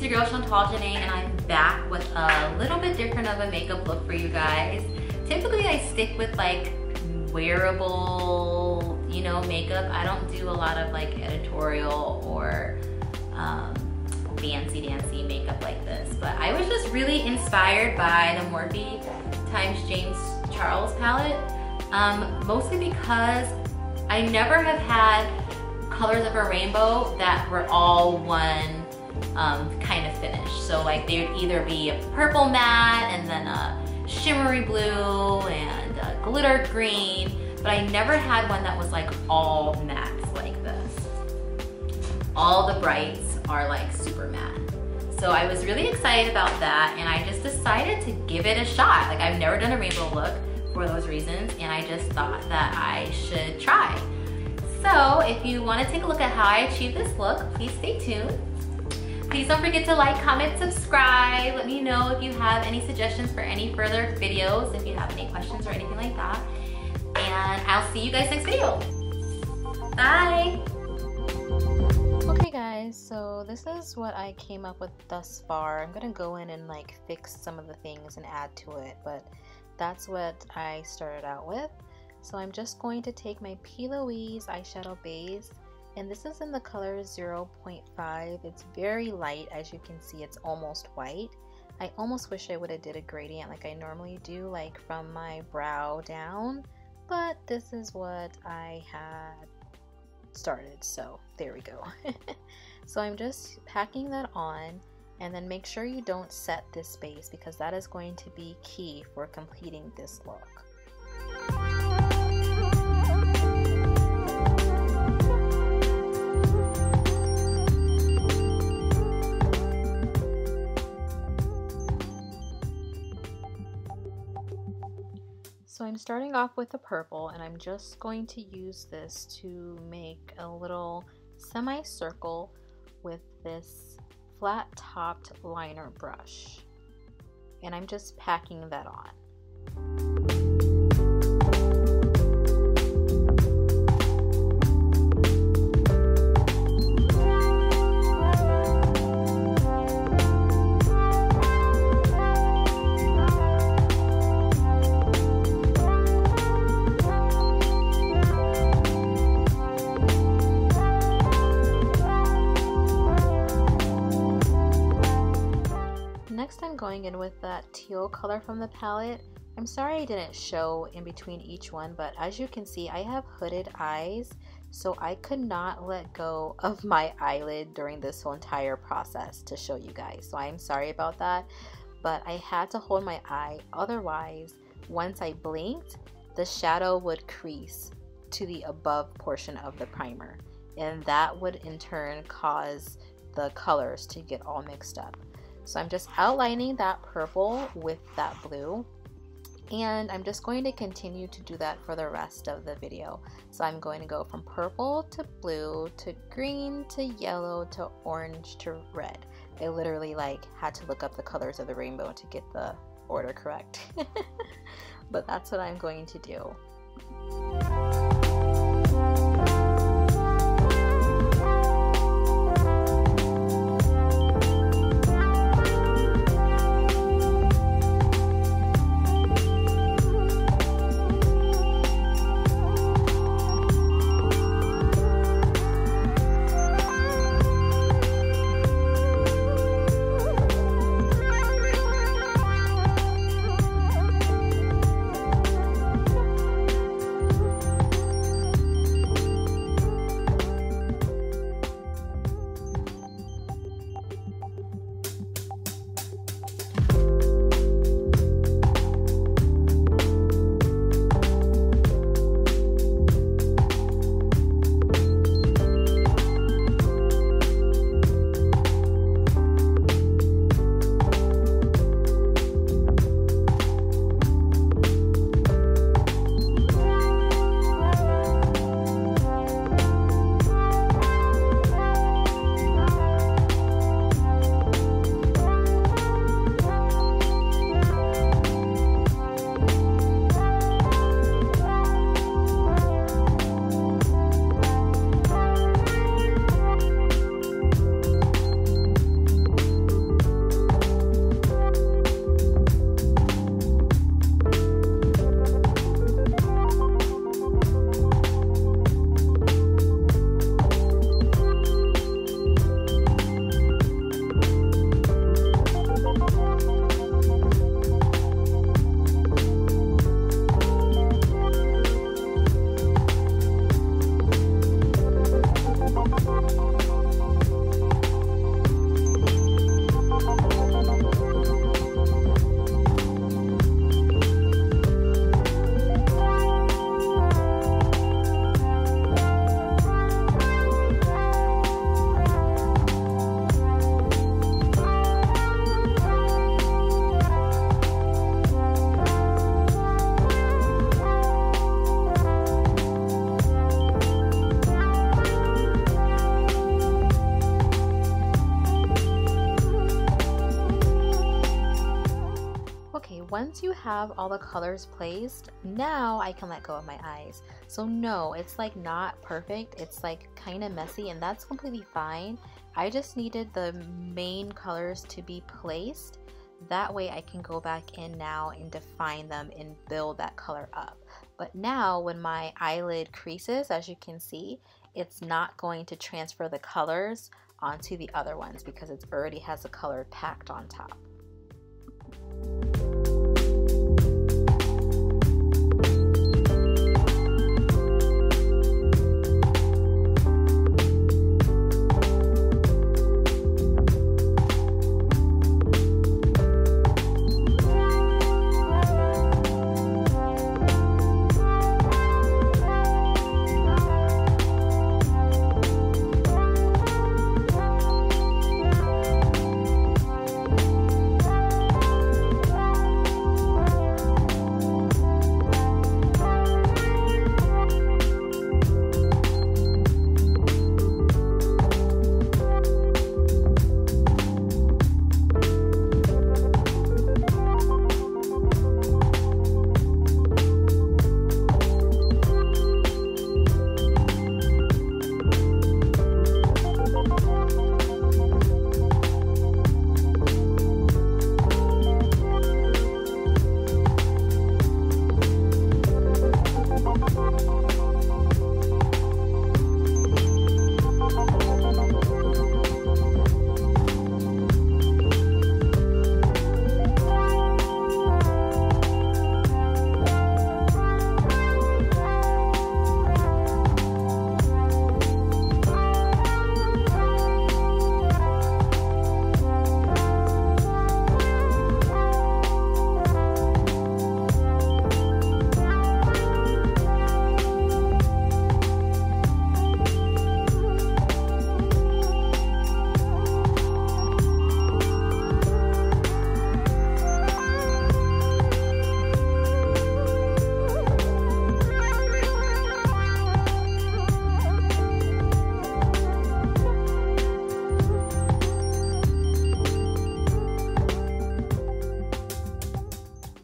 your girl chantaljenee, and I'm back with a little bit different of a makeup look for you guys. Typically I stick with like wearable, you know, makeup. I don't do a lot of like editorial or fancy dancy makeup like this, but I was just really inspired by the Morphe times James Charles palette, mostly because I never have had colors of a rainbow that were all one kind of finish. So like there'd either be a purple matte and then a shimmery blue and a glitter green, but I never had one that was like all mattes like this. All the brights are like super matte. So I was really excited about that, and I just decided to give it a shot. Like I've never done a rainbow look for those reasons, and I just thought that I should try. So if you want to take a look at how I achieved this look, please stay tuned. Please don't forget to like, comment, subscribe. Let me know if you have any suggestions for any further videos, if you have any questions or anything like that. And I'll see you guys next video. Bye. Okay guys, so this is what I came up with thus far. I'm gonna go in and like fix some of the things and add to it, but that's what I started out with. So I'm just going to take my Louise Eyeshadow base, and this is in the color 0.5. It's very light, as you can see. It's almost white. I almost wish I would have did a gradient like I normally do, like from my brow down, but this is what I had started, so there we go. So I'm just packing that on, and then make sure you don't set this base because that is going to be key for completing this look. So I'm starting off with the purple, and I'm just going to use this to make a little semicircle with this flat topped liner brush, and I'm just packing that on. Next I'm going in with that teal color from the palette. I'm sorry I didn't show in between each one, but as you can see I have hooded eyes, so I could not let go of my eyelid during this whole entire process to show you guys. So I'm sorry about that, but I had to hold my eye, otherwise once I blinked the shadow would crease to the above portion of the primer, and that would in turn cause the colors to get all mixed up. So I'm just outlining that purple with that blue, and I'm just going to continue to do that for the rest of the video. So I'm going to go from purple to blue to green to yellow to orange to red. I literally like had to look up the colors of the rainbow to get the order correct. But that's what I'm going to do. once you have all the colors placed, now I can let go of my eyes. So no, it's like not perfect. It's like kind of messy, and that's completely fine. I just needed the main colors to be placed. That way I can go back in now and define them and build that color up. But now when my eyelid creases, as you can see, it's not going to transfer the colors onto the other ones because it already has the color packed on top.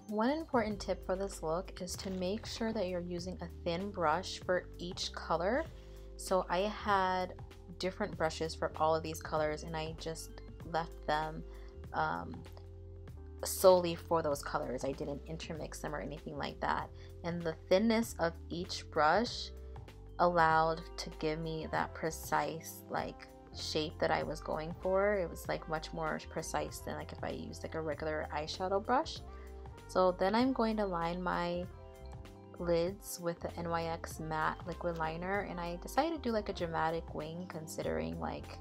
One important tip for this look is to make sure that you're using a thin brush for each color. So I had different brushes for all of these colors and I just left them solely for those colors. I didn't intermix them or anything like that. And the thinness of each brush allowed to give me that precise like shape that I was going for. It was like much more precise than like if I used like a regular eyeshadow brush. So then I'm going to line my lids with the NYX matte liquid liner, and I decided to do like a dramatic wing considering like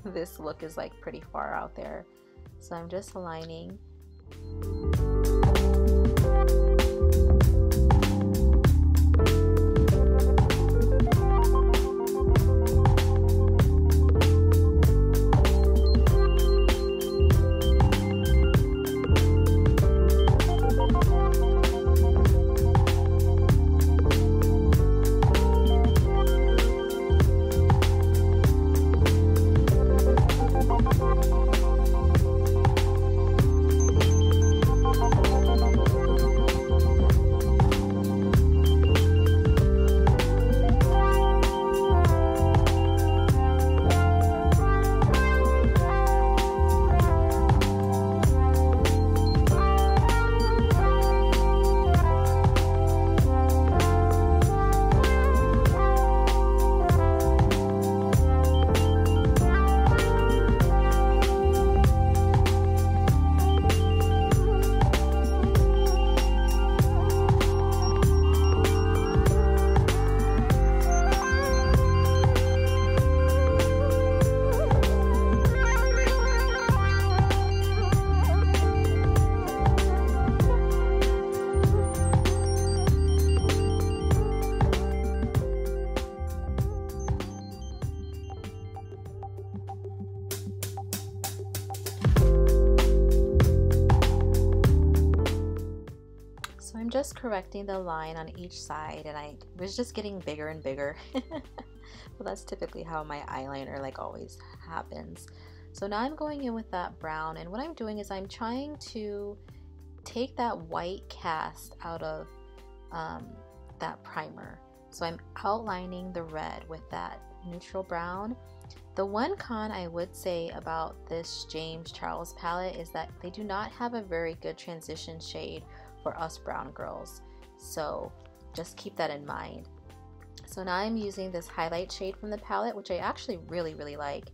this look is like pretty far out there. So I'm just aligning. I'm just correcting the line on each side, and I was just getting bigger and bigger. Well, that's typically how my eyeliner like always happens. So now I'm going in with that brown, and what I'm doing is I'm trying to take that white cast out of that primer. So I'm outlining the red with that neutral brown. The one con I would say about this James Charles palette is that they do not have a very good transition shade for us brown girls. So just keep that in mind. So now I'm using this highlight shade from the palette, which I actually really like.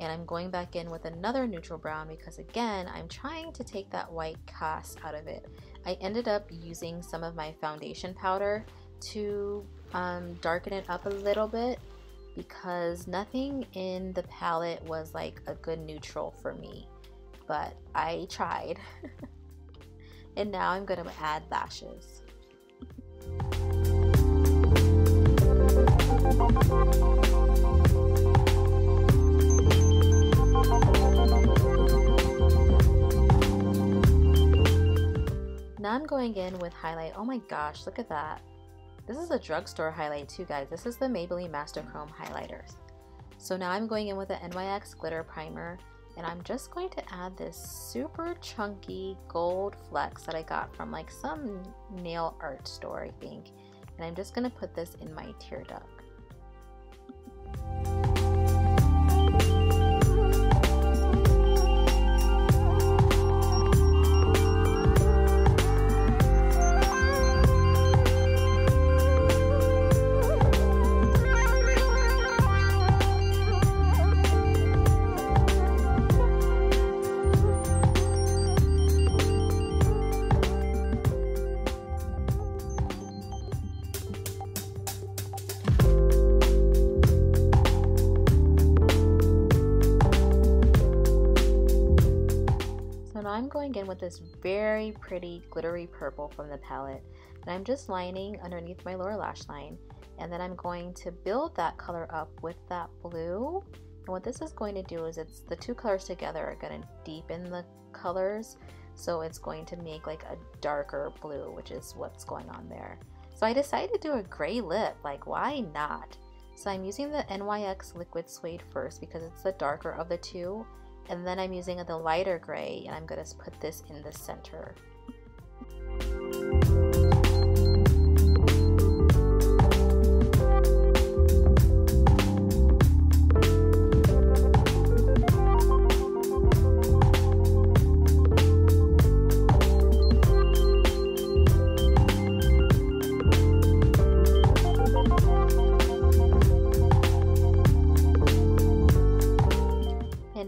And I'm going back in with another neutral brown because again, I'm trying to take that white cast out of it. I ended up using some of my foundation powder to darken it up a little bit because nothing in the palette was like a good neutral for me, but I tried. And now I'm going to add lashes. Now I'm going in with highlight. Oh my gosh, look at that. This is a drugstore highlight too, guys. This is the Maybelline Masterchrome highlighters. So now I'm going in with the NYX glitter primer, and I'm just going to add this super chunky gold flecks that I got from like some nail art store, I think. And I'm just going to put this in my tear duct. I'm going in with this very pretty glittery purple from the palette, and I'm just lining underneath my lower lash line, and then I'm going to build that color up with that blue. And what this is going to do is it's the two colors together are going to deepen the colors, so it's going to make like a darker blue, which is what's going on there. So I decided to do a gray lip, like why not? So I'm using the NYX liquid suede first because it's the darker of the two. And then I'm using the lighter gray, and I'm going to put this in the center.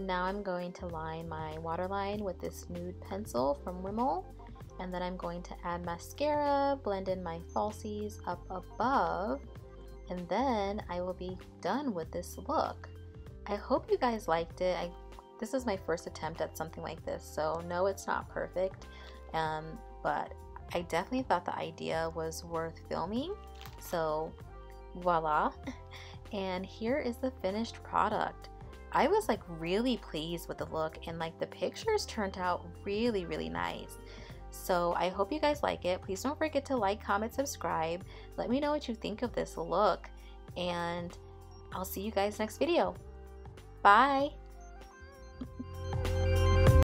Now I'm going to line my waterline with this nude pencil from Rumour, and then I'm going to add mascara, blend in my falsies up above, and then I will be done with this look. I hope you guys liked it. This is my first attempt at something like this, so no, it's not perfect, but I definitely thought the idea was worth filming, so voila. And here is the finished product. I was like really pleased with the look, and like the pictures turned out really nice. So I hope you guys like it. Please don't forget to like, comment, subscribe. Let me know what you think of this look, and I'll see you guys next video. Bye.